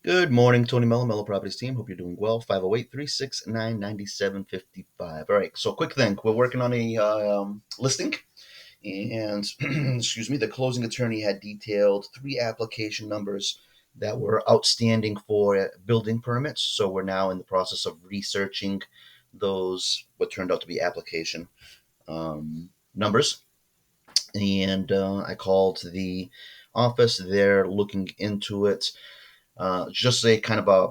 Good morning, Tony Mello, Mello Properties team. Hope you're doing well. 508-369-9755. All right, so quick thing. We're working on a listing, and excuse me, the closing attorney had detailed three application numbers that were outstanding for building permits. So we're now in the process of researching those, what turned out to be application numbers. And I called the office. They're looking into it. Just a kind of a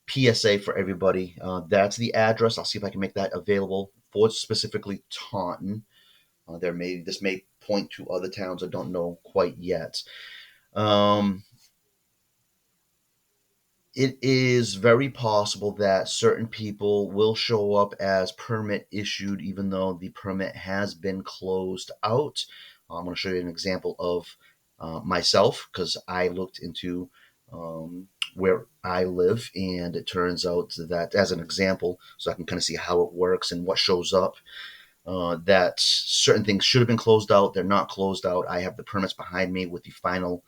PSA for everybody. That's the address. I'll see if I can make that available for specifically Taunton. This may point to other towns. I don't know quite yet. Um, it is very possible that certain people will show up as permit issued, even though the permit has been closed out. I'm going to show you an example of myself because I looked into where I live, and it turns out that, as an example, so I can kind of see how it works and what shows up. That certain things should have been closed out. They're not closed out. I have the permits behind me with the final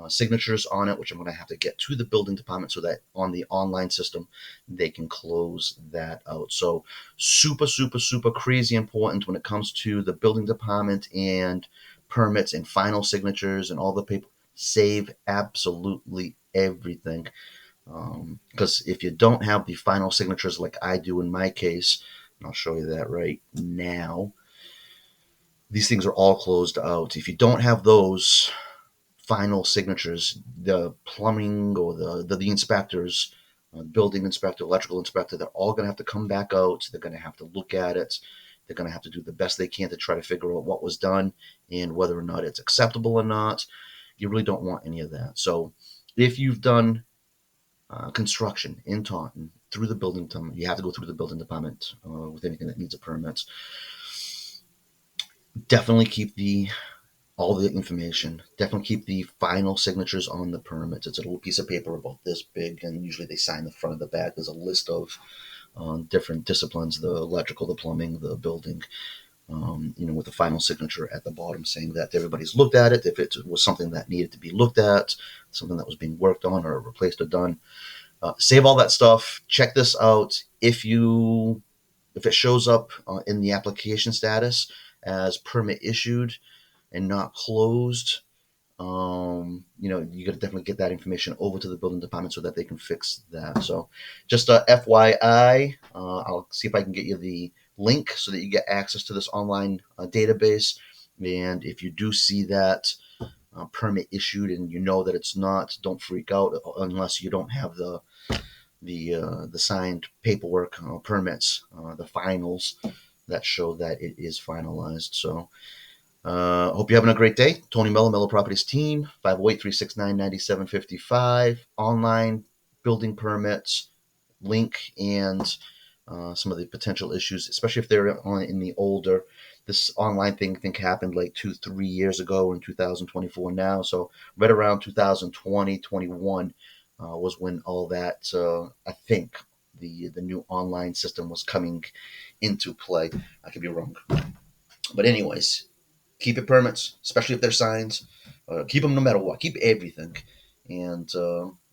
signatures on it, which I'm going to have to get to the building department so that on the online system they can close that out. So super, super, super crazy important when it comes to the building department and permits and final signatures and all the paper. Save absolutely everything. Because if you don't have the final signatures like I do in my case, and I'll show you that right now, these things are all closed out. If you don't have those final signatures, the plumbing or the inspectors, building inspector, electrical inspector, they're all going to have to come back out. They're going to have to look at it. They're going to have to do the best they can to try to figure out what was done and whether or not it's acceptable or not. You really don't want any of that. So if you've done construction in Taunton through the building department, you have to go through the building department with anything that needs a permit. Definitely keep the all the information. Definitely keep the final signatures on the permits. It's a little piece of paper about this big, and usually they sign the front and the back. There's a list of different disciplines: the electrical, the plumbing, the building. With the final signature at the bottom saying that everybody's looked at it. If it was something that needed to be looked at, something that was being worked on or replaced or done, save all that stuff. Check this out. If it shows up in the application status as permit issued and not closed, you got to definitely get that information over to the building department so that they can fix that. So, just a FYI, I'll see if I can get you the link so that you get access to this online database. And if you do see that permit issued and you know that it's not, don't freak out unless you don't have the signed paperwork, permits, the finals that show that it is finalized. So hope you're having a great day. Tony Mello, Mello Properties team, 508-369-9755. Online building permits, link, and some of the potential issues, especially if they're in the older. This online thing, I think, happened like 2-3 years ago in 2024 now. So right around 2020, 21 was when all that, I think, the new online system was coming into play. I could be wrong. But anyways, keep your permits, especially if they're signs. Keep them no matter what. Keep everything, and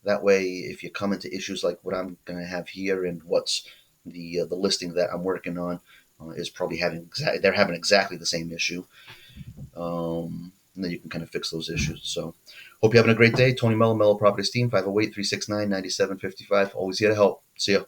that way, if you come into issues like what I'm going to have here, and what's the listing that I'm working on is probably they're having exactly the same issue. And then you can kind of fix those issues. So, hope you're having a great day. Tony Mello, Mello Properties team, 508-369-9755. Always here to help. See ya.